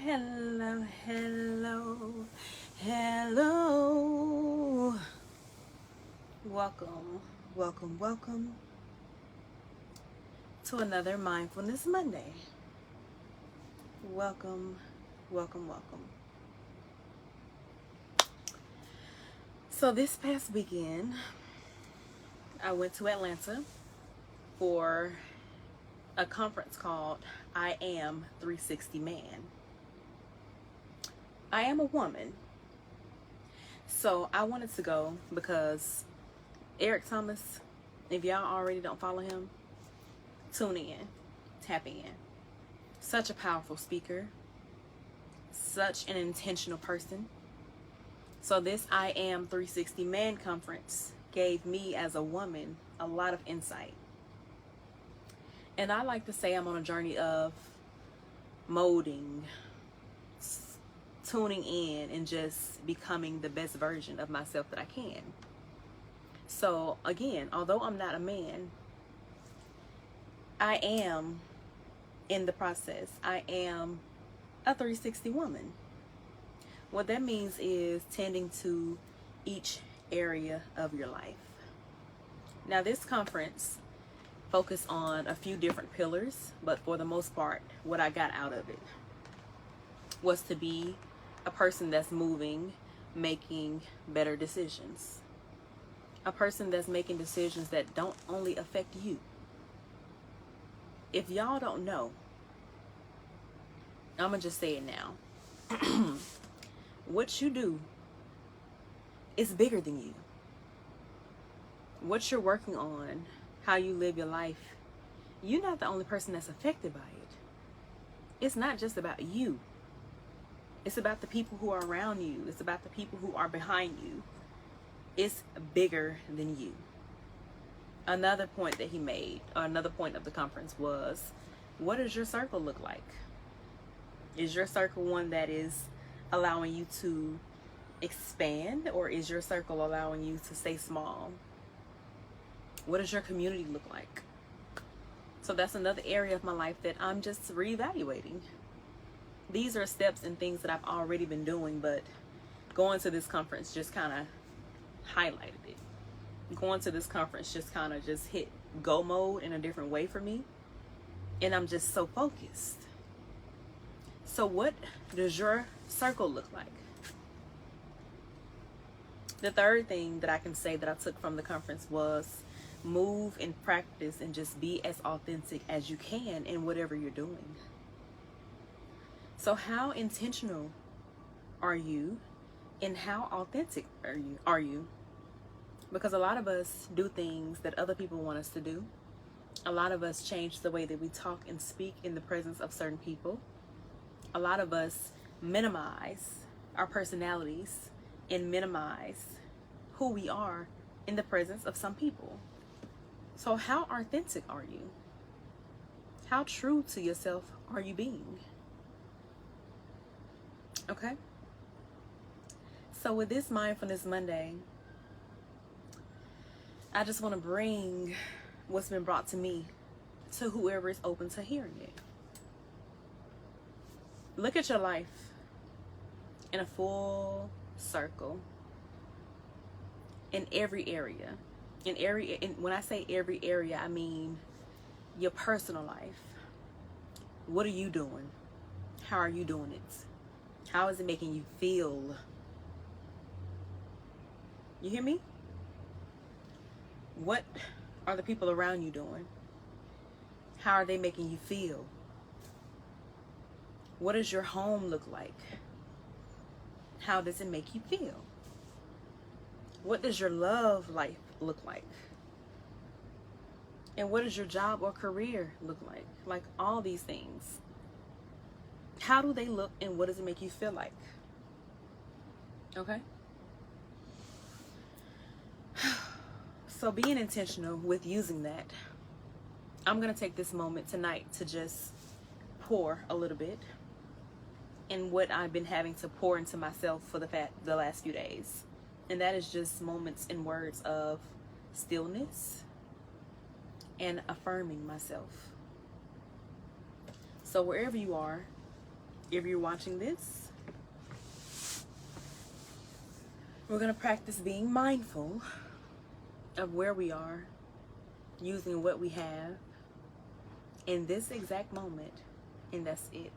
Hello, hello, hello. Welcome, welcome to another Mindfulness Monday. Welcome, welcome. So this past weekend, I went to Atlanta for a conference called I Am 360 Man. I am a woman. So I wanted to go because Eric Thomas, if y'all already don't follow him, tune in, tap in. Such a powerful speaker, such an intentional person. So this I Am 360 Man conference gave me as a woman a lot of insight. And I like to say I'm on a journey of molding, tuning in, and just becoming the best version of myself that I can. So again, although I'm not a man, I am in the process. I am a 360 woman. What that means is tending to each area of your life. Now this conference focused on a few different pillars, but for the most part, what I got out of it was to be a person that's moving, making better decisions. A person that's making decisions that don't only affect you. If y'all don't know, I'm gonna just say it now. What you do is bigger than you. What you're working on, how you live your life, you're not the only person that's affected by it. It's not just about you. It's about the people who are around you. It's about the people who are behind you. It's bigger than you. Another point that he made, or another point of the conference was, what does your circle look like? Is your circle one that is allowing you to expand, or is your circle allowing you to stay small? What does your community look like? So that's another area of my life that I'm just reevaluating. These are steps and things that I've already been doing, but going to this conference just kind of highlighted it. Going to this conference just kind of just hit go mode in a different way for me. And I'm just so focused. So what does your circle look like? The third thing that I can say that I took from the conference was move and practice and just be as authentic as you can in whatever you're doing. So how intentional are you, and how authentic are you? Because a lot of us do things that other people want us to do. A lot of us change the way that we talk and speak in the presence of certain people. A lot of us minimize our personalities and minimize who we are in the presence of some people. So how authentic are you? How true to yourself are you being? Okay? So with this Mindfulness Monday, I just want to bring what's been brought to me to whoever is open to hearing it. Look at your life in a full circle, in every area. When I say every area, I mean your personal life. What are you doing? How are you doing it? How is it making you feel? You hear me? What are the people around you doing? How are they making you feel? What does your home look like? How does it make you feel? What does your love life look like? And what does your job or career look like? Like all these things. How do they look, and what does it make you feel like? Okay? So being intentional with using that, I'm going to take this moment tonight to just pour a little bit in what I've been having to pour into myself for the last few days. And that is just moments and words of stillness and affirming myself. So wherever you are, If you're watching this, we're going to practice being mindful of where we are, using what we have in this exact moment, and that's it.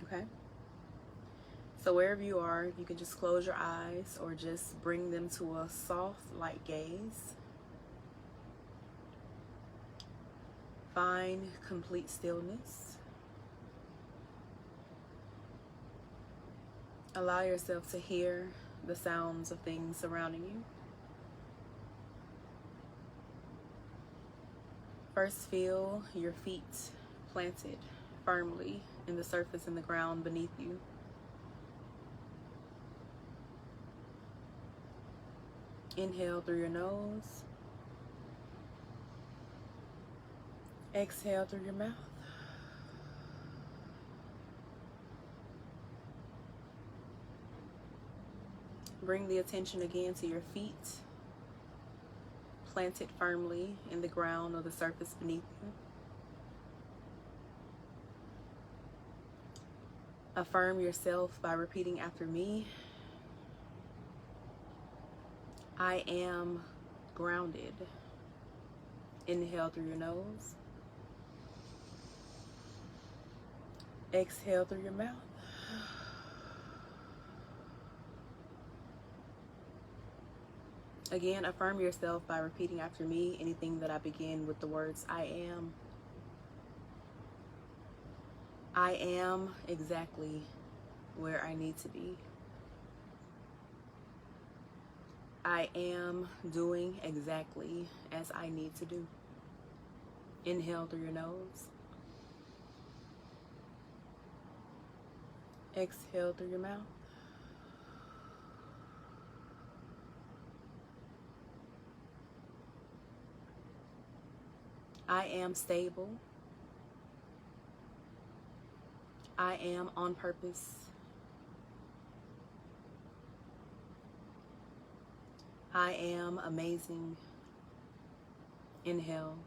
Okay? So wherever you are, you can just close your eyes or just bring them to a soft, light gaze. Find complete stillness. Allow yourself to hear the sounds of things surrounding you. First, feel your feet planted firmly in the surface and the ground beneath you. Inhale through your nose. Exhale through your mouth. Bring the attention again to your feet, planted firmly in the ground or the surface beneath you. Affirm yourself by repeating after me. I am grounded. Inhale through your nose. Exhale through your mouth. Again, affirm yourself by repeating after me anything that I begin with the words I am. I am exactly where I need to be. I am doing exactly as I need to do. Inhale through your nose. Exhale through your mouth. I am stable. I am on purpose. I am amazing. Inhale.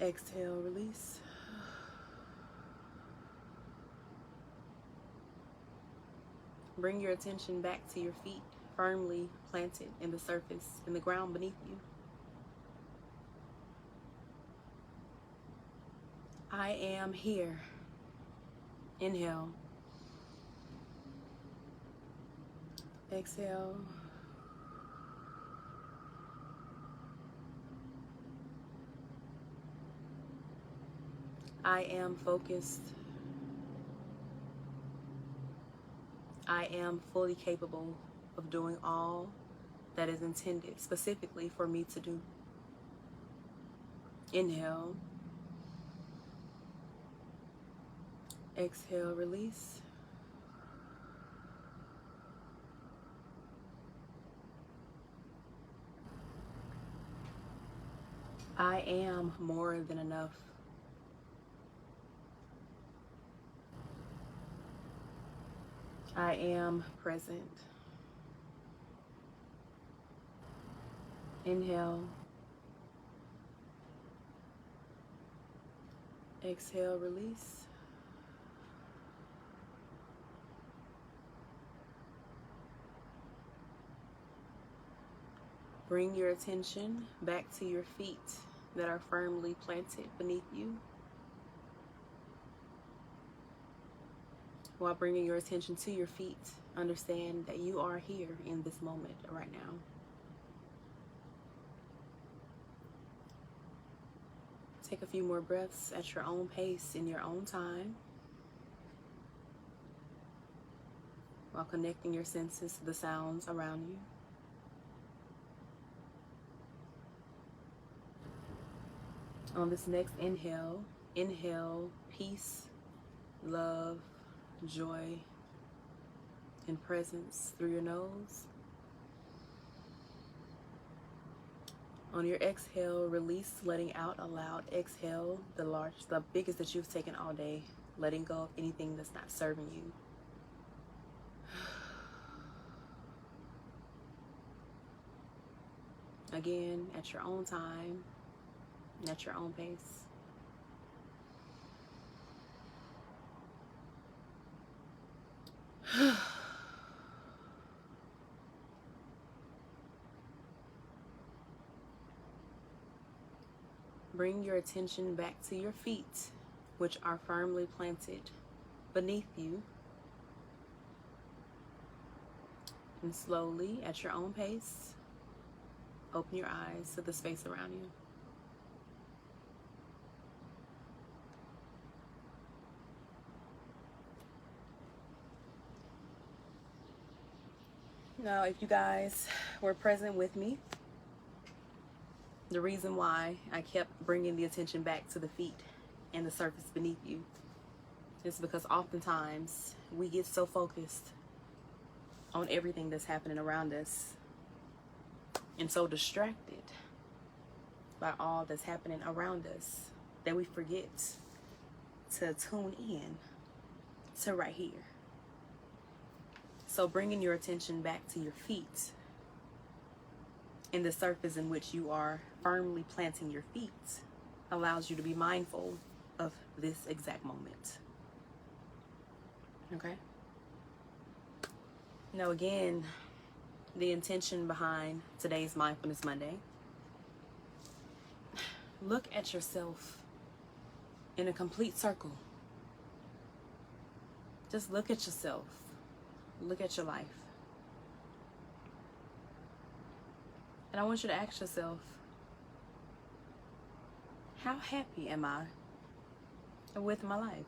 Exhale, release. Bring your attention back to your feet, firmly planted in the surface, in the ground beneath you. I am here. Inhale. Exhale. I am focused. I am fully capable of doing all that is intended specifically for me to do. Inhale. Exhale, release. I am more than enough. I am present. Inhale. Exhale, release. Bring your attention back to your feet that are firmly planted beneath you, while bringing your attention to your feet. Understand that you are here in this moment right now. Take a few more breaths at your own pace, in your own time, while connecting your senses to the sounds around you. On this next inhale, inhale peace, love, joy, and presence through your nose. On your exhale, release, letting out a loud exhale, the biggest that you've taken all day, letting go of anything that's not serving you. Again, at your own time, at your own pace. Bring your attention back to your feet, which are firmly planted beneath you. And slowly, at your own pace, open your eyes to the space around you. Now, if you guys were present with me, the reason why I kept bringing the attention back to the feet and the surface beneath you is because oftentimes we get so focused on everything that's happening around us and so distracted by all that's happening around us that we forget to tune in to right here. So bringing your attention back to your feet and the surface in which you are firmly planting your feet allows you to be mindful of this exact moment. Okay? Now again, the intention behind today's Mindfulness Monday. Look at yourself in a complete circle. Just look at yourself. Look at your life. And I want you to ask yourself, how happy am I with my life?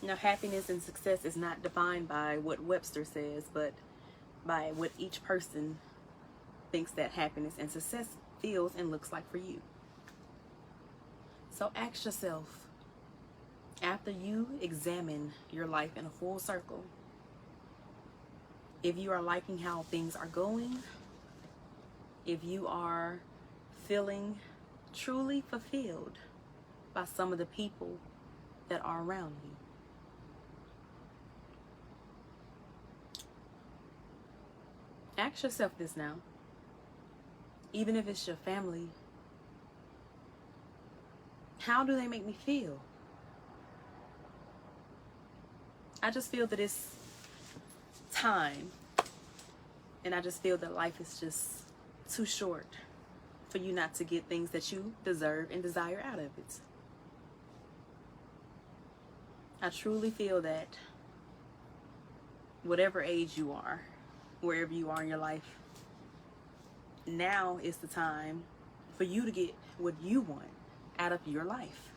Now, happiness and success is not defined by what Webster says, but by what each person thinks that happiness and success feels and looks like for you. So ask yourself, after you examine your life in a full circle, if you are liking how things are going, if you are feeling truly fulfilled by some of the people that are around you. Ask yourself this now. Even if it's your family, how do they make me feel? I just feel that it's time, and I just feel that life is just too short for you not to get things that you deserve and desire out of it. I truly feel that whatever age you are, wherever you are in your life, now is the time for you to get what you want out of your life.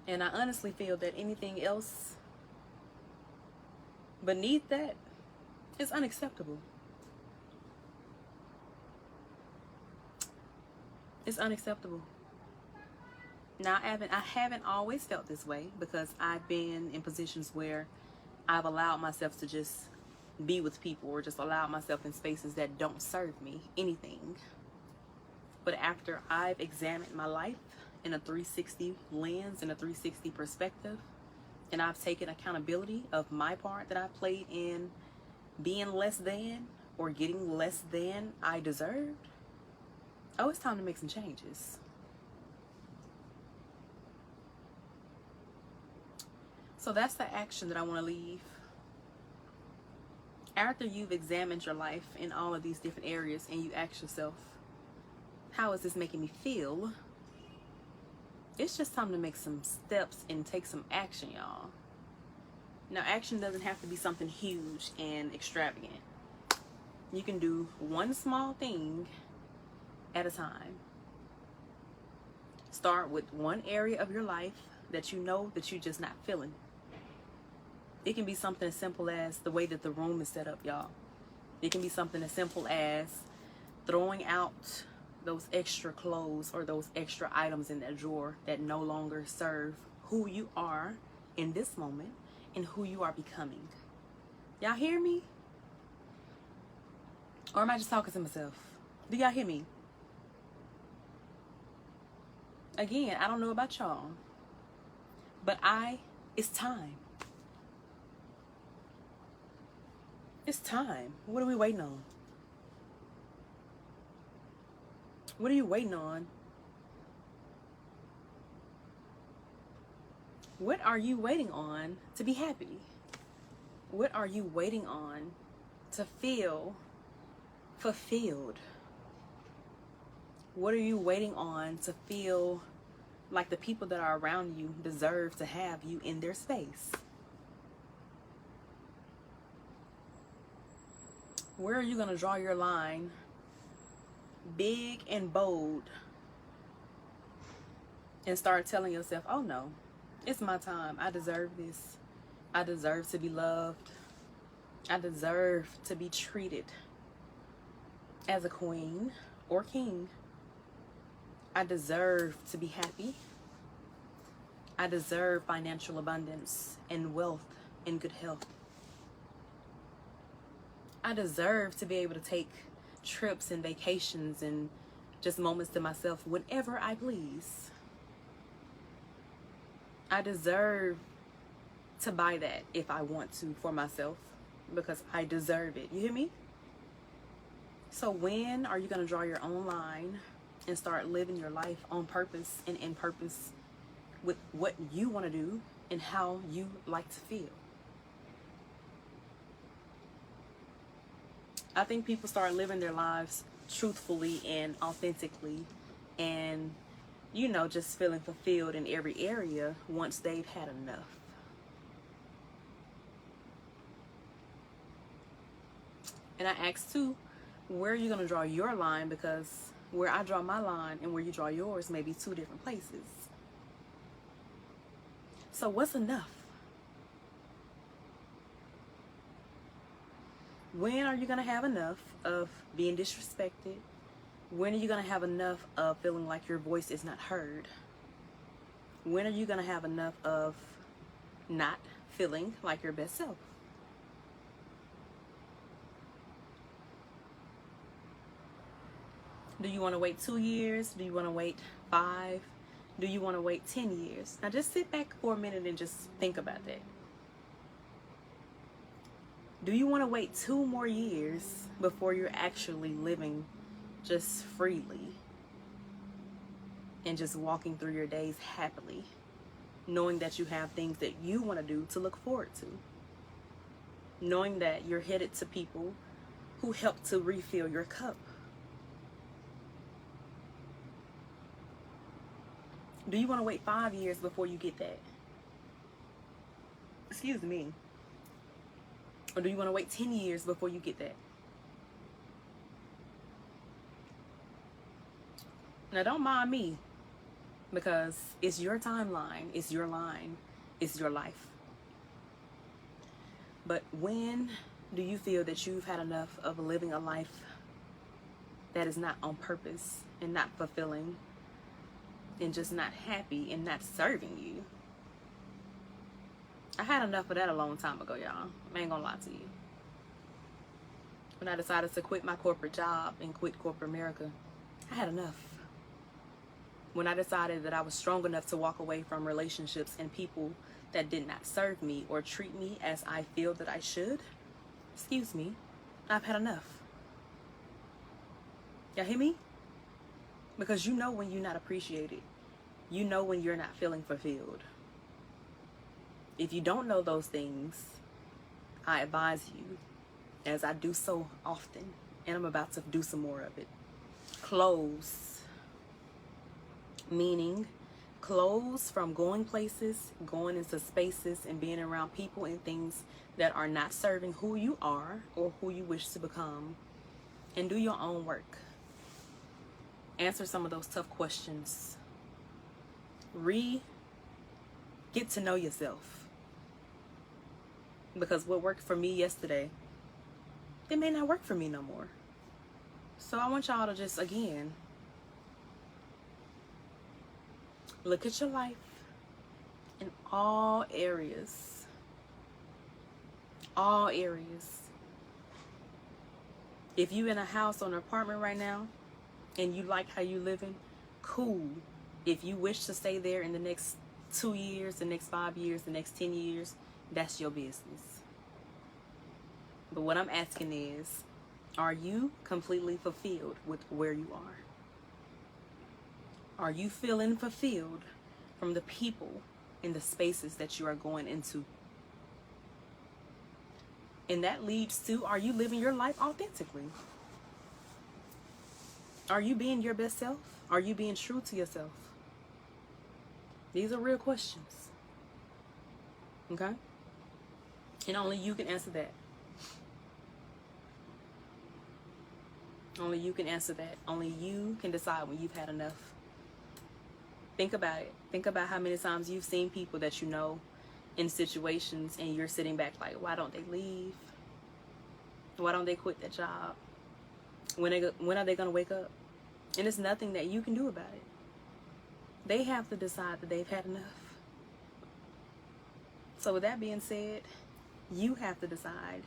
And I honestly feel that anything else beneath that is unacceptable. It's unacceptable. Now, I haven't always felt this way, because I've been in positions where I've allowed myself to just be with people, or just allowed myself in spaces that don't serve me anything. But after I've examined my life in a 360 lens, in a 360 perspective, and I've taken accountability of my part that I played in being less than or getting less than I deserved, oh, it's time to make some changes. So that's the action that I want to leave. After you've examined your life in all of these different areas and you ask yourself, how is this making me feel? It's just time to make some steps and take some action, y'all. Now, action doesn't have to be something huge and extravagant. You can do one small thing at a time. Start with one area of your life that you know that you're just not feeling. It can be something as simple as the way that the room is set up, y'all. It can be something as simple as throwing out those extra clothes or those extra items in that drawer that no longer serve who you are in this moment and who you are becoming. Y'all hear me? Or am I just talking to myself? Do y'all hear me? Again, I don't know about y'all, but it's time. It's time. What are we waiting on? What are you waiting on? What are you waiting on to be happy? What are you waiting on to feel fulfilled? What are you waiting on to feel like the people that are around you deserve to have you in their space? Where are you going to draw your line, big and bold, and start telling yourself, oh no, it's my time. I deserve this. I deserve to be loved. I deserve to be treated as a queen or king. I deserve to be happy. I deserve financial abundance and wealth and good health. I deserve to be able to take trips and vacations and just moments to myself whenever I please. I deserve to buy that if I want to for myself because I deserve it. You hear me? So when are you going to draw your own line and start living your life on purpose and in purpose with what you want to do and how you like to feel? I think people start living their lives truthfully and authentically and, you know, just feeling fulfilled in every area once they've had enough. And I ask too, where are you going to draw your line? Because where I draw my line and where you draw yours may be two different places. So what's enough? When are you going to have enough of being disrespected? When are you going to have enough of feeling like your voice is not heard? When are you going to have enough of not feeling like your best self? Do you want to wait 2 years? Do you want to wait 5? Do you want to wait 10 years? Now just sit back for a minute and just think about that. Do you want to wait 2 more years before you're actually living just freely and just walking through your days happily, knowing that you have things that you want to do to look forward to, knowing that you're headed to people who help to refill your cup? Do you want to wait 5 years before you get that? Excuse me. Or do you want to wait 10 years before you get that? Now don't mind me, because it's your timeline, it's your line, it's your life. But when do you feel that you've had enough of living a life that is not on purpose and not fulfilling and just not happy and not serving you? I had enough of that a long time ago, y'all. I ain't gonna lie to you. When I decided to quit my corporate job and quit corporate America, I had enough. When I decided that I was strong enough to walk away from relationships and people that did not serve me or treat me as I feel that I should, excuse me, I've had enough. Y'all hear me? Because you know when you're not appreciated. You know when you're not feeling fulfilled. If you don't know those things, I advise you, as I do so often, and I'm about to do some more of it, close. Meaning, close from going places, going into spaces, and being around people and things that are not serving who you are or who you wish to become. And do your own work. Answer some of those tough questions. Get to know yourself. Because what worked for me yesterday, it may not work for me no more. So I want y'all to just, again, look at your life in all areas. All areas. If you in a house or an apartment right now and you like how you living, cool. If you wish to stay there in the next 2 years, the next 5 years, the next 10 years, that's your business. But what I'm asking is, are you completely fulfilled with where you are? Are you feeling fulfilled from the people and the spaces that you are going into? And that leads to, are you living your life authentically? Are you being your best self? Are you being true to yourself? These are real questions. Okay? And only you can answer that. Only you can answer that. Only you can decide when you've had enough. Think about it. Think about how many times you've seen people that you know in situations and you're sitting back like, why don't they leave? Why don't they quit that job? When are they going to wake up? And it's nothing that you can do about it. They have to decide that they've had enough. So with that being said, you have to decide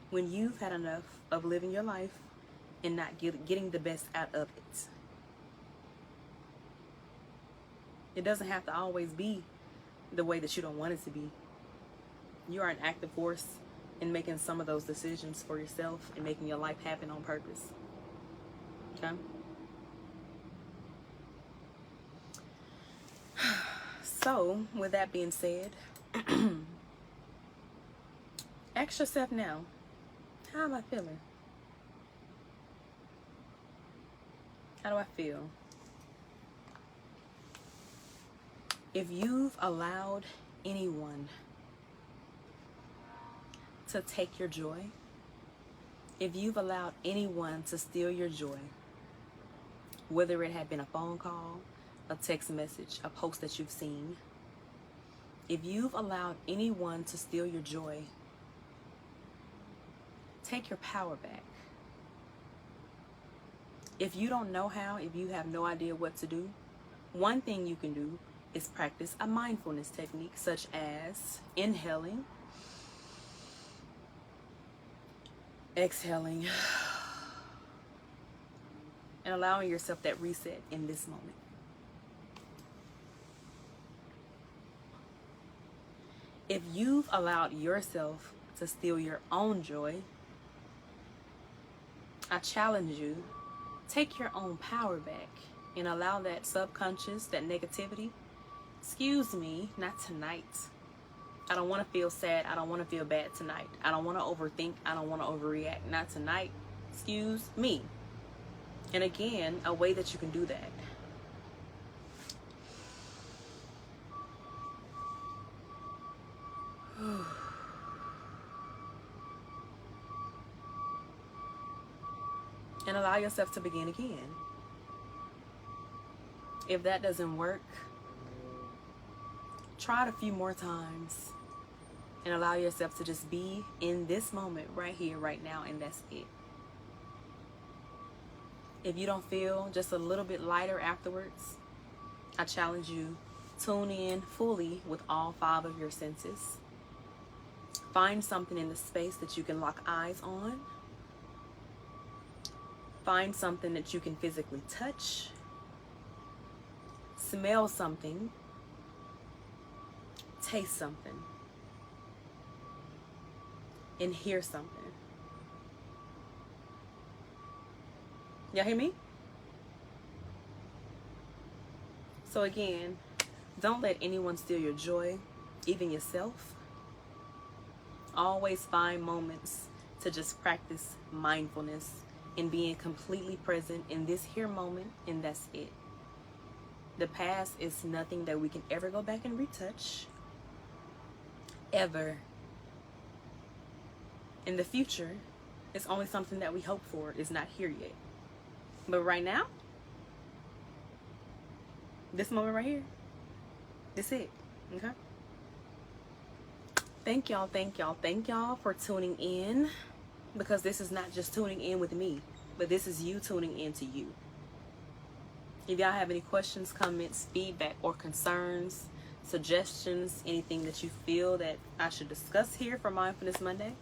when you've had enough of living your life and not getting the best out of it. It doesn't have to always be the way that you don't want it to be. You are an active force in making some of those decisions for yourself and making your life happen on purpose. Okay? So, with that being said, ask yourself now, how am I feeling? How do I feel? If you've allowed anyone to take your joy, if you've allowed anyone to steal your joy, whether it had been a phone call, a text message, a post that you've seen, if you've allowed anyone to steal your joy, take your power back. If you don't know how, if you have no idea what to do, one thing you can do is practice a mindfulness technique such as inhaling, exhaling, and allowing yourself that reset in this moment. If you've allowed yourself to steal your own joy, I challenge you, take your own power back and allow that subconscious, that negativity, excuse me, not tonight. I don't want to feel sad. I don't want to feel bad tonight. I don't want to overthink. I don't want to overreact. Not tonight. Excuse me. And again, a way that you can do that. And allow yourself to begin again. If that doesn't work, try it a few more times and allow yourself to just be in this moment right here, right now, and that's it. If you don't feel just a little bit lighter afterwards, I challenge you, tune in fully with all 5 of your senses. Find something in the space that you can lock eyes on. Find something that you can physically touch. Smell something. Taste something. And hear something. Y'all hear me? So again, don't let anyone steal your joy, even yourself. Always find moments to just practice mindfulness and being completely present in this here moment, and that's it. The past is nothing that we can ever go back and retouch. Ever. In the future, it's only something that we hope for. It's not here yet. But right now, this moment right here, that's it. Okay? Thank y'all for tuning in, because this is not just tuning in with me, but this is you tuning in to you. If y'all have any questions, comments, feedback, or concerns, suggestions, anything that you feel that I should discuss here for Mindfulness Monday,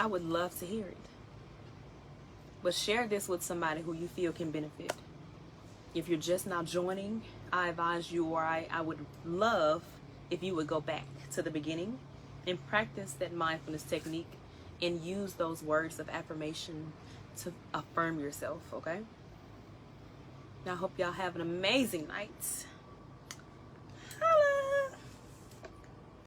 I would love to hear it. But share this with somebody who you feel can benefit. If you're just now joining, I advise you, or I would love if you would go back to the beginning and practice that mindfulness technique and use those words of affirmation to affirm yourself, okay? Now, I hope y'all have an amazing night.